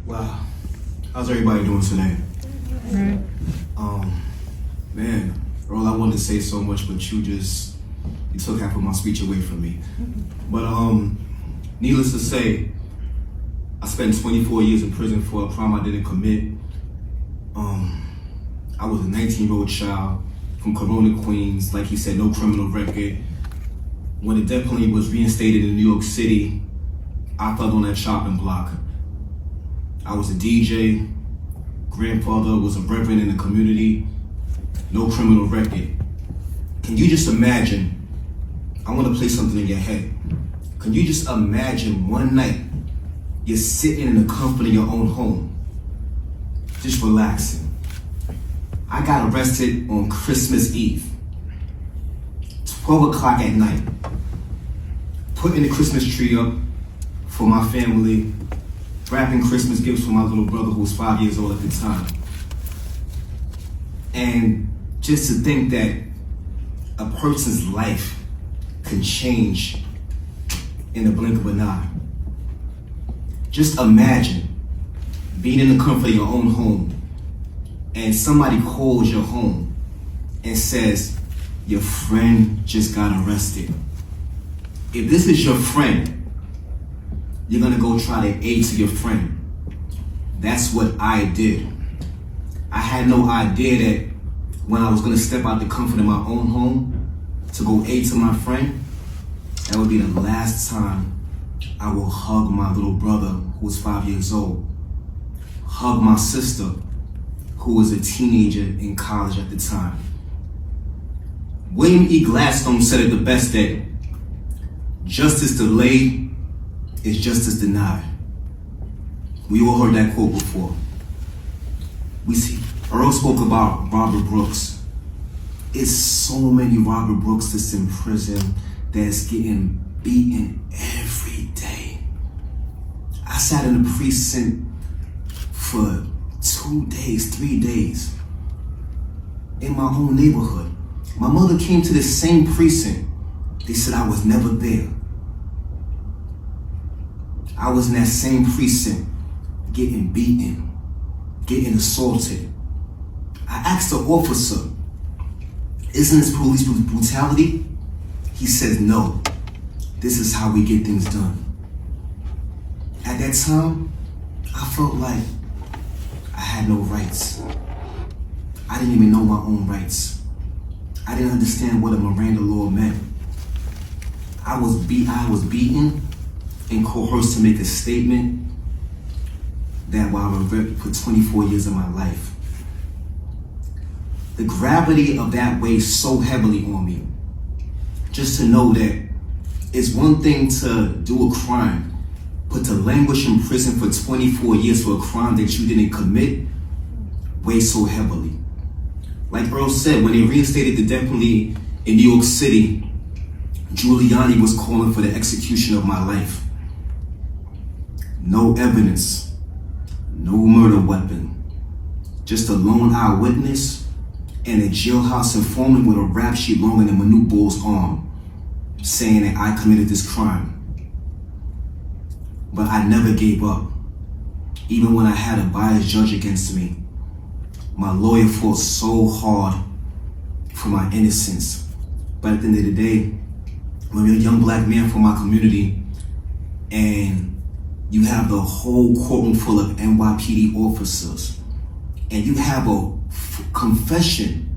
Wow. How's everybody doing today? Man, Earl, I wanted to say so much, but you took half of my speech away from me. But needless to say, I spent 24 years in prison for a crime I didn't commit. I was a 19-year-old child from Corona, Queens. Like he said, no criminal record. When the death penalty was reinstated in New York City, I fell on that chopping block. I was a DJ, grandfather, was a reverend in the community, no criminal record. Can you just imagine, I want to play something in your head. Can you just imagine one night, you're sitting in the comfort of your own home, just relaxing. I got arrested on Christmas Eve, 12 o'clock at night, putting the Christmas tree up for my family, wrapping Christmas gifts for my little brother who was 5 years old at the time. And just to think that a person's life can change in the blink of an eye. Just imagine being in the comfort of your own home and somebody calls your home and says, your friend just got arrested. If this is your friend, you're gonna go try to aid to your friend. That's what I did. I had no idea that when I was gonna step out the comfort of my own home to go aid to my friend, that would be the last time I will hug my little brother who was 5 years old, hug my sister who was a teenager in college at the time. William E. Gladstone said it the best, that justice delayed is justice denied. We all heard that quote before. We see, Earl spoke about Robert Brooks. It's so many Robert Brooks that's in prison that's getting beaten every day. I sat in the precinct for 2 days, 3 days in my own neighborhood. My mother came to the same precinct. They said I was never there. I was in that same precinct getting beaten, getting assaulted. I asked the officer, isn't this police brutality? He says, no, this is how we get things done. At that time, I felt like I had no rights. I didn't even know my own rights. I didn't understand what a Miranda law meant. I was beaten and coerced to make a statement that while I regret for 24 years of my life. The gravity of that weighs so heavily on me. Just to know that it's one thing to do a crime, but to languish in prison for 24 years for a crime that you didn't commit weighs so heavily. Like Earl said, when they reinstated the death penalty in New York City, Giuliani was calling for the execution of my life. No evidence, no murder weapon, just a lone eyewitness and a jailhouse informant with a rap sheet longer than Manute Ball's arm, saying that I committed this crime. But I never gave up. Even when I had a biased judge against me, my lawyer fought so hard for my innocence. But at the end of the day, when you're a young black man from my community and you have the whole courtroom full of NYPD officers and you have a confession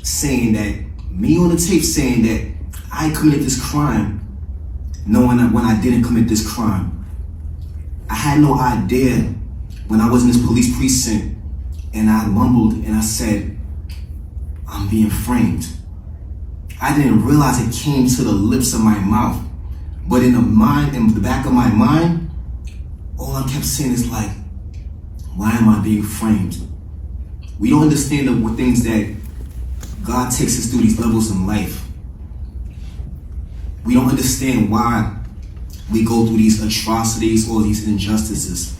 saying that, me on the tape saying that I committed this crime, knowing that when I didn't commit this crime. I had no idea when I was in this police precinct and I mumbled and I said, I'm being framed. I didn't realize it came to the lips of my mouth. But in the back of my mind, all I kept saying is like, why am I being framed? We don't understand the things that God takes us through these levels in life. We don't understand why we go through these atrocities or these injustices.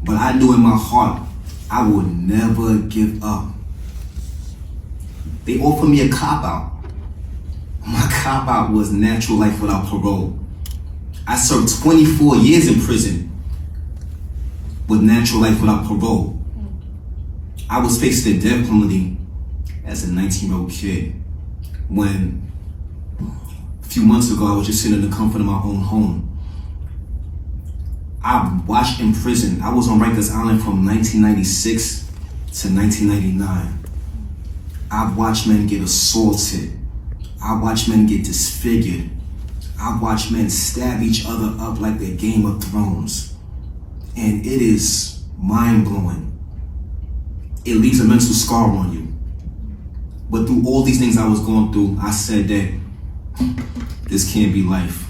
But I knew in my heart, I would never give up. They offered me a cop-out. My cop-out was natural life without parole. I served 24 years in prison. with natural life without parole. I was faced with the death penalty as a 19-year-old kid when a few months ago I was just sitting in the comfort of my own home. I watched in prison. I was on Rikers Island from 1996 to 1999. I watched men get assaulted. I watched men get disfigured. I watched men stab each other up like they're Game of Thrones. And it is mind-blowing. It leaves a mental scar on you. But through all these things I was going through, I said that this can't be life.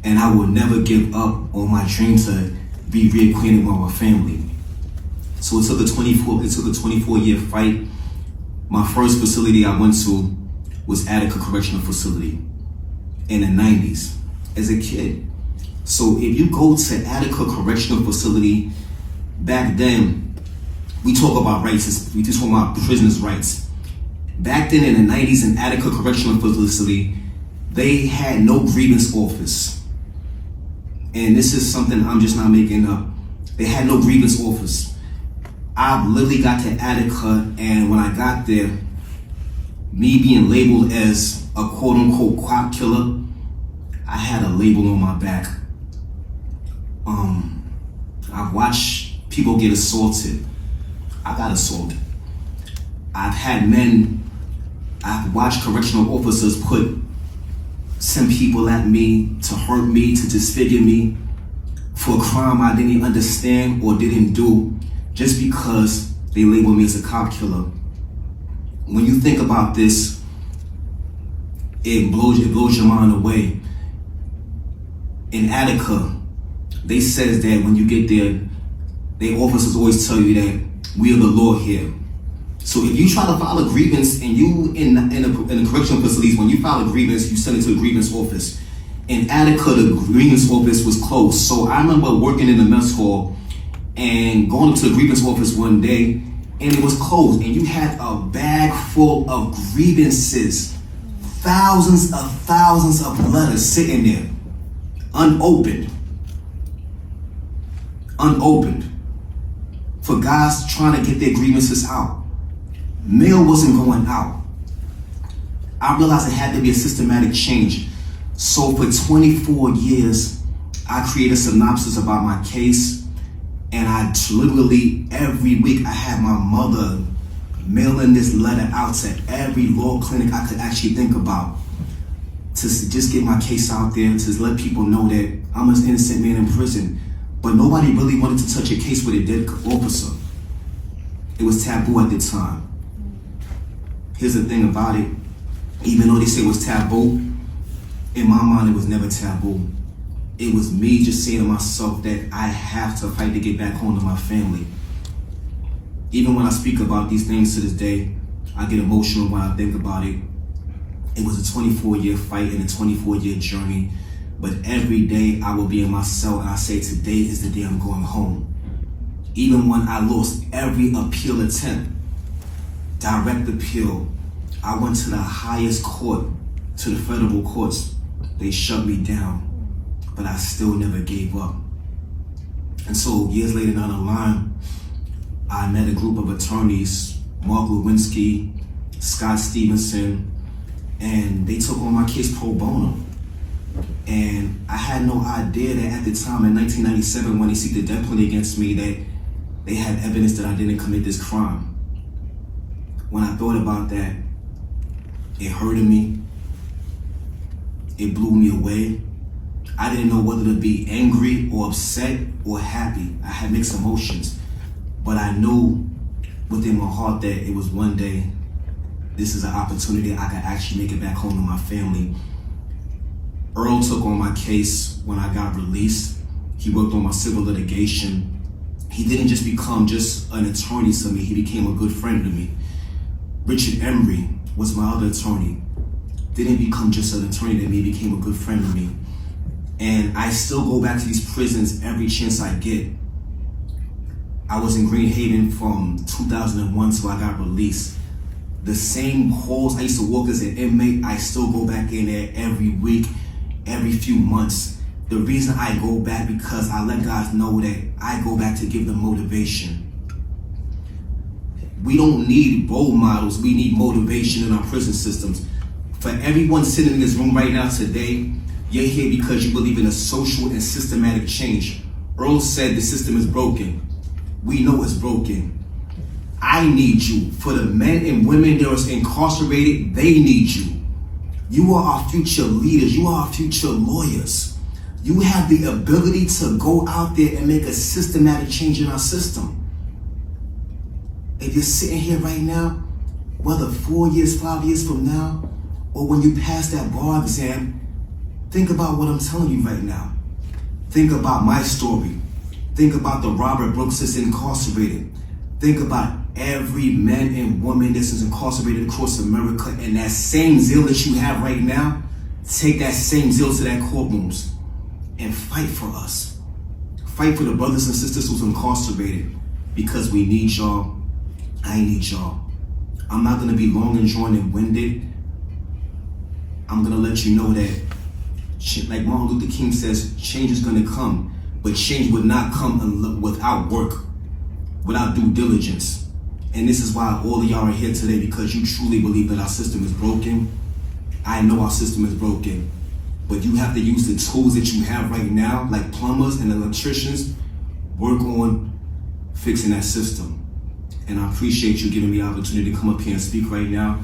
And I will never give up on my dream to be reacquainted with my family. So it took a 24-year fight. My first facility I went to was Attica Correctional Facility in the 90s as a kid. So if you go to Attica Correctional Facility, back then, we talk about rights, we just talk about prisoners' rights. Back then in the 90s in Attica Correctional Facility, they had no grievance office. And this is something I'm just not making up. They had no grievance office. I literally got to Attica, and when I got there, me being labeled as a quote-unquote cop killer, I had a label on my back. I've watched people get assaulted. I got assaulted. I've watched correctional officers send people at me to hurt me, to disfigure me for a crime I didn't even understand or didn't do just because they labeled me as a cop killer. When you think about this, it blows your mind away. In Attica, they says that when you get there, the officers always tell you that we are the law here. So if you try to file a grievance and you in the correctional facilities, when you file a grievance, you send it to a grievance office. In Attica, the grievance office was closed. So I remember working in the mess hall and going to the grievance office one day, and it was closed. And you had a bag full of grievances, thousands of letters sitting there, unopened, for guys trying to get their grievances out. Mail wasn't going out. I realized it had to be a systematic change. So for 24 years, I created a synopsis about my case, and I literally every week I had my mother mailing this letter out to every law clinic I could actually think about to just get my case out there, to let people know that I'm an innocent man in prison. But nobody really wanted to touch a case with a dead officer. It was taboo at the time. Here's the thing about it. Even though they say it was taboo, in my mind it was never taboo. It was me just saying to myself that I have to fight to get back home to my family. Even when I speak about these things to this day, I get emotional when I think about it. It was a 24-year fight and a 24-year journey. But every day I will be in my cell and I say, today is the day I'm going home. Even when I lost every appeal attempt, direct appeal, I went to the highest court, to the federal courts. They shut me down, but I still never gave up. And so years later down the line, I met a group of attorneys, Mark Lewinsky, Scott Stevenson, and they took on my case pro bono. And I had no idea that at the time in 1997, when they seeked the death penalty against me, that they had evidence that I didn't commit this crime. When I thought about that, it hurted me. It blew me away. I didn't know whether to be angry or upset or happy. I had mixed emotions. But I knew within my heart that it was one day, this is an opportunity I could actually make it back home to my family. Earl took on my case when I got released. He worked on my civil litigation. He didn't just become just an attorney to me, he became a good friend to me. Richard Emery was my other attorney. Didn't become just an attorney to me, he became a good friend to me. And I still go back to these prisons every chance I get. I was in Green Haven from 2001 till I got released. The same halls I used to walk as an inmate, I still go back in there every week, every few months. The reason I go back, because I let God know that I go back to give them motivation. We don't need role models. We need motivation in our prison systems. For everyone sitting in this room right now today, you're here because you believe in a social and systematic change. Earl said the system is broken. We know it's broken. I need you. For the men and women that are incarcerated, they need you. You are our future leaders. You are our future lawyers. You have the ability to go out there and make a systematic change in our system. If you're sitting here right now, whether 4 years, 5 years from now, or when you pass that bar exam, think about what I'm telling you right now. Think about my story. Think about the Robert Brooks that's incarcerated. Think about every man and woman that's incarcerated across America, and that same zeal that you have right now, take that same zeal to that courtrooms and fight for us. Fight for the brothers and sisters who's incarcerated, because we need y'all. I need y'all. I'm not gonna be long and drawn and winded. I'm gonna let you know that, like Martin Luther King says, change is gonna come, but change would not come without work, without due diligence. And this is why all of y'all are here today, because you truly believe that our system is broken. I know our system is broken, but you have to use the tools that you have right now, like plumbers and electricians, work on fixing that system. And I appreciate you giving me the opportunity to come up here and speak right now.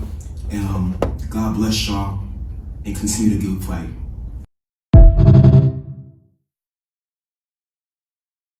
And God bless y'all, and continue to good fight.